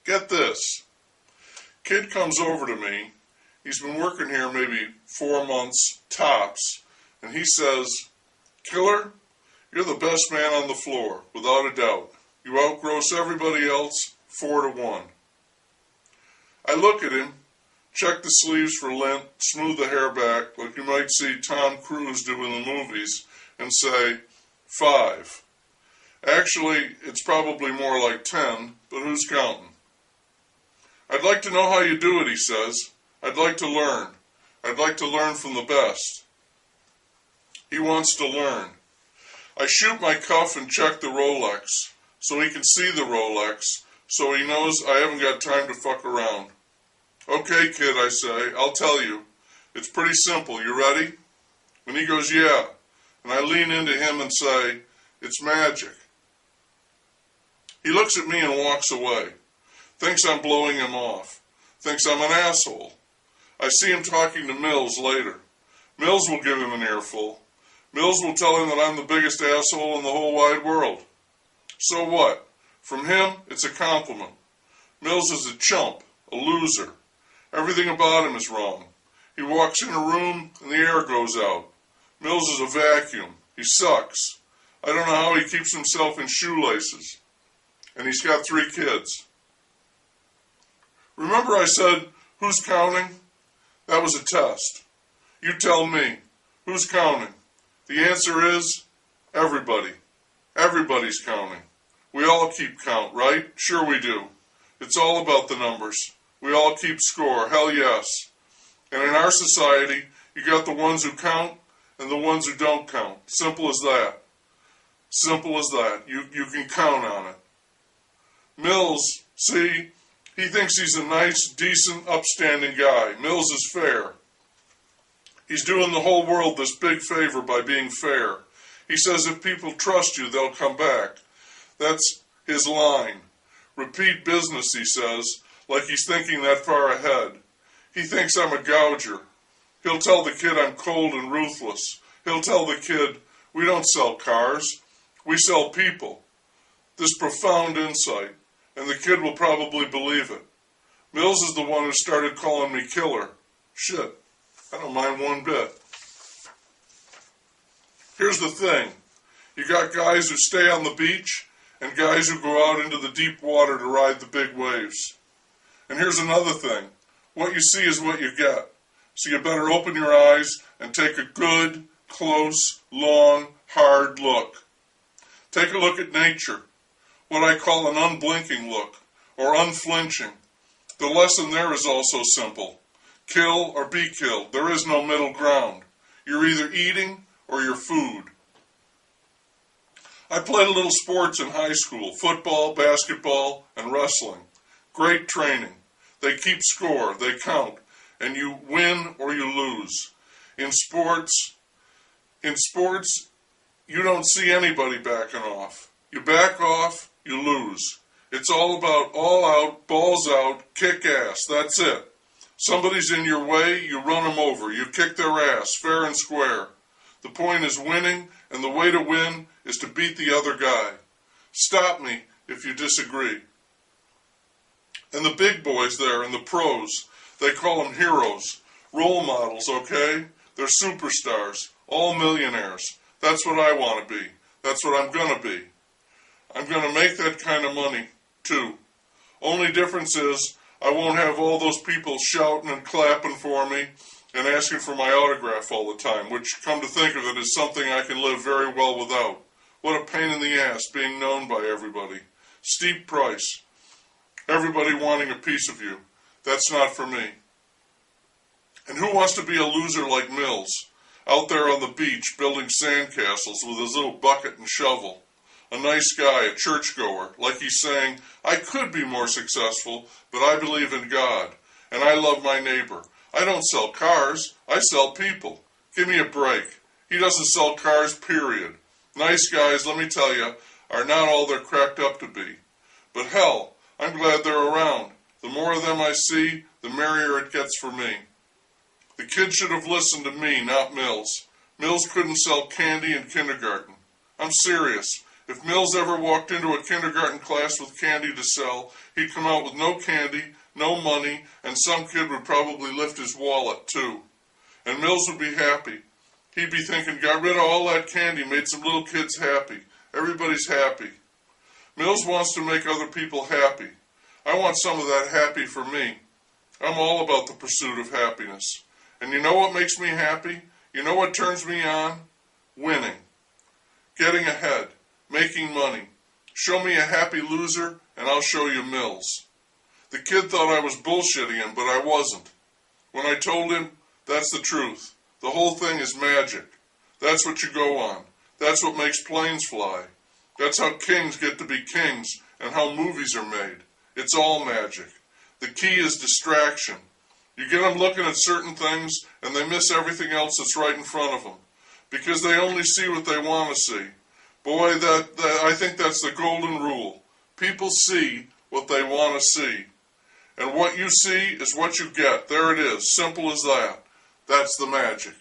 Get this. Kid comes over to me. He's been working here maybe 4 months, tops, and he says, "Killer, you're the best man on the floor, without a doubt. You outgross everybody else 4-1. I look at him, check the sleeves for lint, smooth the hair back like you might see Tom Cruise do in the movies, and say, 5. Actually, it's probably more like 10, but who's counting? I'd like to know how you do it, he says. I'd like to learn. I'd like to learn from the best. He wants to learn. I shoot my cuff and check the Rolex, so he can see the Rolex, so he knows I haven't got time to fuck around. Okay, kid, I say, I'll tell you. It's pretty simple. You ready? And he goes, yeah. And I lean into him and say, it's magic. He looks at me and walks away. Thinks I'm blowing him off. Thinks I'm an asshole. I see him talking to Mills later. Mills will give him an earful. Mills will tell him that I'm the biggest asshole in the whole wide world. So what? From him, it's a compliment. Mills is a chump, a loser. Everything about him is wrong. He walks in a room and the air goes out. Mills is a vacuum. He sucks. I don't know how he keeps himself in shoelaces. And he's got 3 kids. Remember I said, who's counting? That was a test. You tell me, who's counting? The answer is, everybody. Everybody's counting. We all keep count, right? Sure we do. It's all about the numbers. We all keep score, hell yes. And in our society, you got the ones who count and the ones who don't count. Simple as that. Simple as that. You can count on it. Mills, see, he thinks he's a nice, decent, upstanding guy. Mills is fair. He's doing the whole world this big favor by being fair. He says if people trust you, they'll come back. That's his line. Repeat business, he says, like he's thinking that far ahead. He thinks I'm a gouger. He'll tell the kid I'm cold and ruthless. He'll tell the kid, we don't sell cars, we sell people. This profound insight, and the kid will probably believe it. Mills is the one who started calling me killer. Shit, I don't mind one bit. Here's the thing. You got guys who stay on the beach and guys who go out into the deep water to ride the big waves. And here's another thing. What you see is what you get. So you better open your eyes and take a good, close, long, hard look. Take a look at nature. What I call an unblinking look, or unflinching. The lesson there is also simple. Kill or be killed. There is no middle ground. You're either eating or you're food. I played a little sports in high school, football, basketball, and wrestling. Great training. They keep score, they count, and you win or you lose. In sports, you don't see anybody backing off. You back off, you lose. It's all about all out, balls out, kick ass, that's it. Somebody's in your way, you run them over, you kick their ass, fair and square. The point is winning, and the way to win is to beat the other guy. Stop me if you disagree. And the big boys there, and the pros, they call them heroes, role models, okay? They're superstars, all millionaires. That's what I want to be. That's what I'm going to be. I'm going to make that kind of money, too. Only difference is I won't have all those people shouting and clapping for me and asking for my autograph all the time, which, come to think of it, is something I can live very well without. What a pain in the ass being known by everybody. Steep price. Everybody wanting a piece of you. That's not for me. And who wants to be a loser like Mills, out there on the beach building sandcastles with his little bucket and shovel? A nice guy, a churchgoer, like he's saying, I could be more successful, but I believe in God, and I love my neighbor. I don't sell cars, I sell people. Give me a break. He doesn't sell cars, period. Nice guys, let me tell you, are not all they're cracked up to be. But hell, I'm glad they're around. The more of them I see, the merrier it gets for me. The kid should have listened to me, not Mills. Mills couldn't sell candy in kindergarten. I'm serious. If Mills ever walked into a kindergarten class with candy to sell, he'd come out with no candy, no money, and some kid would probably lift his wallet too. And Mills would be happy. He'd be thinking, got rid of all that candy, made some little kids happy. Everybody's happy. Mills wants to make other people happy. I want some of that happy for me. I'm all about the pursuit of happiness. And you know what makes me happy? You know what turns me on? Winning. Getting ahead. Making money. Show me a happy loser, and I'll show you Mills. The kid thought I was bullshitting him, but I wasn't. When I told him, that's the truth. The whole thing is magic. That's what you go on. That's what makes planes fly. That's how kings get to be kings, and how movies are made. It's all magic. The key is distraction. You get them looking at certain things, and they miss everything else that's right in front of them, because they only see what they want to see. Boy, I think that's the golden rule. People see what they want to see. And what you see is what you get. There it is. Simple as that. That's the magic.